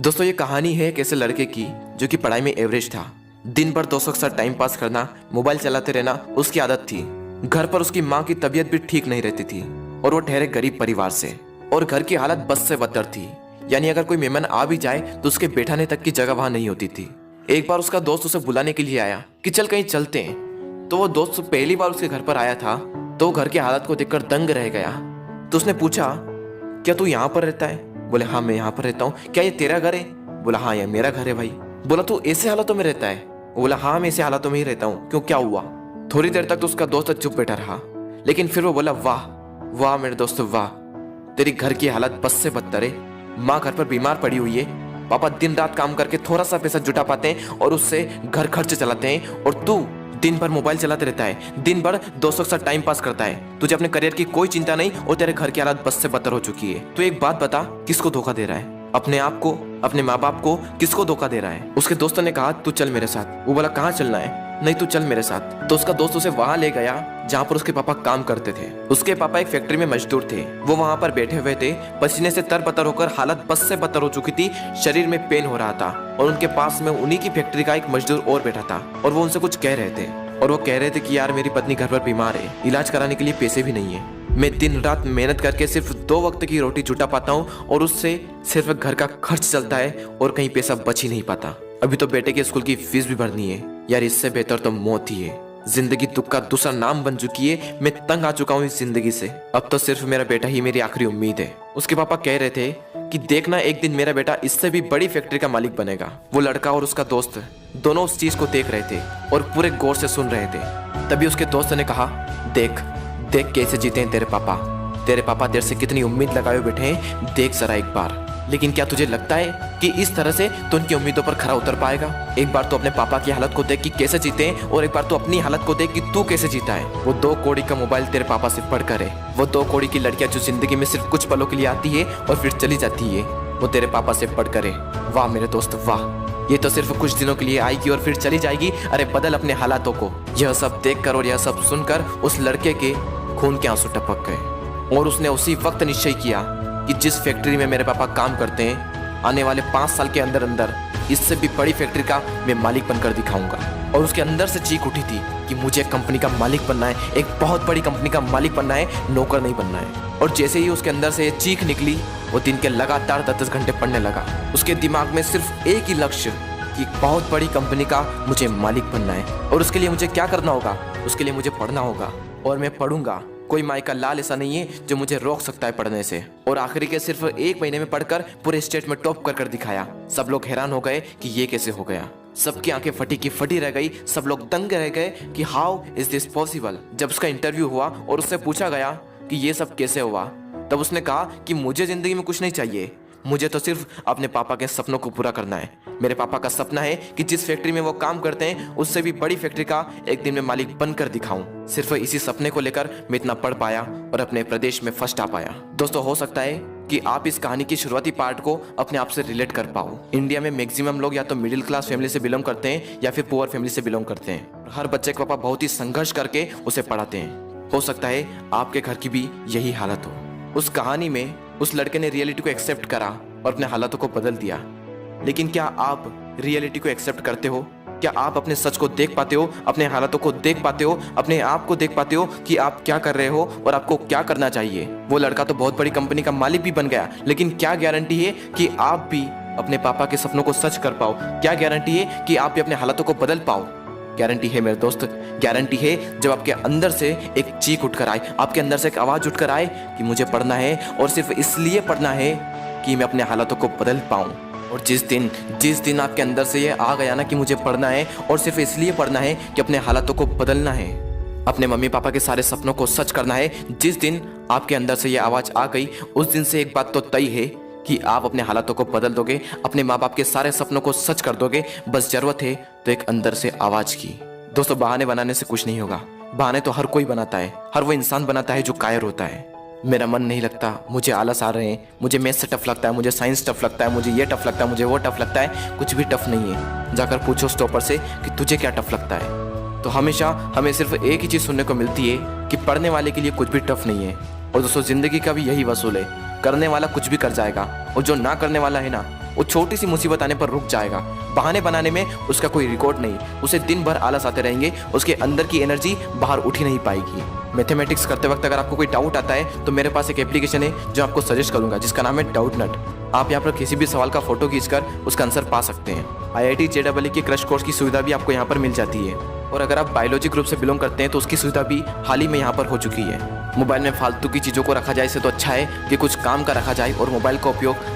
दोस्तों ये कहानी है एक ऐसे लड़के की जो कि पढ़ाई में एवरेज था। दिन भर दोस्तों के साथ टाइम पास करना, मोबाइल चलाते रहना उसकी आदत थी। घर पर उसकी माँ की तबीयत भी ठीक नहीं रहती थी और वो ठहरे गरीब परिवार से, और घर की हालत बस से बदतर थी। यानी अगर कोई मेहमान आ भी जाए तो उसके बैठाने तक की जगह वहां नहीं होती थी। एक बार उसका दोस्त उसे बुलाने के लिए आया कि चल कहीं चलते हैं। तो वो दोस्त पहली बार उसके घर पर आया था तो घर की हालत को देखकर दंग रह गया। तो उसने पूछा, क्या तू यहाँ पर रहता है? बोले हाँ मैं यहाँ पर रहता हूँ। क्या ये तेरा घर है? बोला हाँ ये मेरा घर है भाई। बोला तू ऐसे हालातों में रहता है? बोला हाँ मैं ऐसे हालातों में ही रहता हूँ। क्यों, क्या हुआ? थोड़ी देर तक तो उसका दोस्त चुप बैठा रहा, लेकिन फिर वो बोला वाह वाह मेरे दोस्त वाह, तेरी घर की हालत बस से बदतर है। माँ घर पर बीमार पड़ी हुई है, पापा दिन रात काम करके थोड़ा सा पैसा जुटा पाते हैं और उससे घर खर्च चलाते हैं, और तू दिन भर मोबाइल चलाते रहता है, दिन भर दोस्तों के साथ टाइम पास करता है। तुझे अपने करियर की कोई चिंता नहीं और तेरे घर की हालत बस से बदतर हो चुकी है। तो एक बात बता, किसको धोखा दे रहा है? अपने आप को, अपने माँ बाप को? किसको धोखा दे रहा है? उसके दोस्तों ने कहा तू चल मेरे साथ। वो बोला कहाँ चलना है? नहीं तू चल मेरे साथ। तो उसका दोस्त उसे वहां ले गया जहाँ पर उसके पापा काम करते थे। उसके पापा एक फैक्ट्री में मजदूर थे। वो वहां पर बैठे हुए थे, पसीने से तरबतर होकर हालत बस से बदतर हो चुकी थी, शरीर में पेन हो रहा था, और उनके पास में उन्हीं की फैक्ट्री का एक मजदूर और बैठा था और वो उनसे कुछ कह रहे थे। और वो कह रहे थे कि यार मेरी पत्नी घर पर बीमार है, इलाज कराने के लिए पैसे भी नहीं है, मैं दिन रात मेहनत करके सिर्फ 2 वक्त की रोटी जुटा पाता हूँ और उससे सिर्फ घर का खर्च चलता है और कहीं पैसा बच ही नहीं पाता। अभी तो बेटे के स्कूल की फीस भी भरनी है। यार इससे बेहतर तो मौत ही है। जिंदगी दुख का दूसरा नाम बन चुकी है। मैं तंग आ चुका हूँ इस जिंदगी से। अब तो सिर्फ मेरा बेटा ही मेरी आखिरी उम्मीद है। उसके पापा कह रहे थे कि देखना एक दिन मेरा बेटा इससे भी बड़ी फैक्ट्री का मालिक बनेगा। वो लड़का और उसका दोस्त दोनों उस चीज को देख रहे थे और पूरे गौर से सुन रहे थे। तभी उसके दोस्त ने कहा, देख देख कैसे जीते हैं तेरे पापा तेरे से कितनी उम्मीद लगाए बैठे हैं, देख जरा एक बार। लेकिन क्या तुझे लगता है कि इस तरह से तो उनकी उम्मीदों पर खरा उतर पाएगा? एक बार तो अपने पापा की हालत को देख कि कैसे जीते हैं, और एक बार तो अपनी हालत को देख कि तू कैसे जीता है। वो 2 कौड़ी का मोबाइल तेरे पापा से पढ़कर है, वो 2 कौड़ी की लड़कियां जो जिंदगी में सिर्फ कुछ पलों के लिए आती है और फिर चली जाती है, वो तेरे पापा से पढ़कर है। वाह मेरे दोस्त वाह, ये तो सिर्फ कुछ दिनों के लिए आएगी और फिर चली जाएगी। अरे बदल अपने हालातों को। यह सब देखकर और यह सब सुनकर उस लड़के के खून के आंसू टपक गए, और उसने उसी वक्त निश्चय किया कि जिस फैक्ट्री में मेरे पापा काम करते हैं, आने वाले 5 साल के अंदर अंदर इससे भी बड़ी फैक्ट्री का मैं मालिक बनकर दिखाऊंगा। और उसके अंदर से चीख उठी थी कि मुझे कंपनी का मालिक बनना है, एक बहुत बड़ी कंपनी का मालिक बनना है, नौकर नहीं बनना है। और जैसे ही उसके अंदर से ये चीख निकली, वो दिन के लगातार 10-10 घंटे पढ़ने लगा। उसके दिमाग में सिर्फ एक ही लक्ष्य कि बहुत बड़ी कंपनी का मुझे मालिक बनना है। और उसके लिए मुझे क्या करना होगा? उसके लिए मुझे पढ़ना होगा, और मैं पढ़ूंगा। कोई माई का लाल ऐसा नहीं है जो मुझे रोक सकता है पढ़ने से। और आखिरी के सिर्फ 1 महीने में पढ़कर पूरे स्टेट में टॉप कर दिखाया। सब लोग हैरान हो गए कि ये कैसे हो गया। सबकी आंखें फटी की फटी रह गई। सब लोग दंग रह गए कि हाउ इज दिस पॉसिबल। जब उसका इंटरव्यू हुआ और उससे पूछा गया कि ये सब कैसे हुआ, तब उसने कहा कि मुझे जिंदगी में कुछ नहीं चाहिए, मुझे तो सिर्फ अपने पापा के सपनों को पूरा करना है। मेरे पापा का सपना है कि जिस फैक्ट्री में वो काम करते हैं उससे भी बड़ी फैक्ट्री का एक दिन में मालिक बनकर दिखाऊं। सिर्फ इसी सपने को लेकर मैं इतना पढ़ पाया और अपने प्रदेश में फर्स्ट आ पाया। दोस्तों हो सकता है कि आप इस कहानी की शुरुआती पार्ट को अपने आप से रिलेट कर पाओ। इंडिया में मैक्सिमम लोग या तो मिडिल क्लास फैमिली से बिलोंग करते हैं या फिर पुअर फैमिली से बिलोंग करते हैं। हर बच्चे के पापा बहुत ही संघर्ष करके उसे पढ़ाते हैं। हो सकता है आपके घर की भी यही हालत हो। उस कहानी में उस लड़के ने रियलिटी को एक्सेप्ट करा और अपने हालातों को बदल दिया। लेकिन क्या आप रियलिटी को एक्सेप्ट करते हो? क्या आप अपने सच को देख पाते हो, अपने हालातों को देख पाते हो, अपने आप को देख पाते हो कि आप क्या कर रहे हो और आपको क्या करना चाहिए? वो लड़का तो बहुत बड़ी कंपनी का मालिक भी बन गया, लेकिन क्या गारंटी है कि आप भी अपने पापा के सपनों को सच कर पाओ? क्या गारंटी है कि आप भी अपने हालातों को बदल पाओ? गारंटी है मेरे दोस्त, गारंटी है जब आपके अंदर से एक चीख उठकर आए, आपके अंदर से एक आवाज उठकर आए कि मुझे पढ़ना है, और सिर्फ इसलिए पढ़ना है कि मैं अपने हालातों को बदल पाऊं। और जिस दिन आपके अंदर से ये आ गया ना कि मुझे पढ़ना है और सिर्फ इसलिए पढ़ना है कि अपने हालातों को बदलना है, अपने मम्मी पापा के सारे सपनों को सच करना है, जिस दिन आपके अंदर से ये आवाज आ गई, उस दिन से एक बात तो तय है कि आप अपने हालातों को बदल दोगे, अपने माँ बाप के सारे सपनों को सच कर दोगे। बस जरूरत है तो एक अंदर से आवाज की। दोस्तों बहाने बनाने से कुछ नहीं होगा। बहाने तो हर कोई बनाता है, हर वो इंसान बनाता है जो कायर होता है। मेरा मन नहीं लगता, मुझे आलस आ रहे हैं, मुझे मैथ्स से टफ लगता है, मुझे साइंस टफ लगता है, मुझे ये टफ लगता है, मुझे वो टफ लगता है। कुछ भी टफ नहीं है। जाकर पूछो उस टॉपर से कि तुझे क्या टफ लगता है, तो हमेशा हमें सिर्फ एक ही चीज़ सुनने को मिलती है कि पढ़ने वाले के लिए कुछ भी टफ नहीं है। और दोस्तों जिंदगी का भी यही वसूल है, करने वाला कुछ भी कर जाएगा, और जो ना करने वाला है ना, वो छोटी सी मुसीबत आने पर रुक जाएगा। बहाने बनाने में उसका कोई रिकॉर्ड नहीं, उसे दिन भर आलस आते रहेंगे, उसके अंदर की एनर्जी बाहर उठ ही नहीं पाएगी। मैथमेटिक्स करते वक्त अगर आपको कोई डाउट आता है तो मेरे पास एक एप्लीकेशन है जो आपको सजेस्ट करूंगा, जिसका नाम है डाउट नट। आप यहाँ पर किसी भी सवाल का फोटो खींचकर उसका आंसर पा सकते हैं। IIT JEE की क्रश कोर्स की सुविधा भी आपको यहाँ पर मिल जाती है। और अगर आप बायोलॉजी ग्रुप से बिलोंग करते हैं तो उसकी सुविधा भी हाल ही में यहाँ पर हो चुकी है। मोबाइल में फालतू की चीज़ों को रखा जाए इससे तो अच्छा है कि कुछ काम का रखा जाए और मोबाइल का उपयोग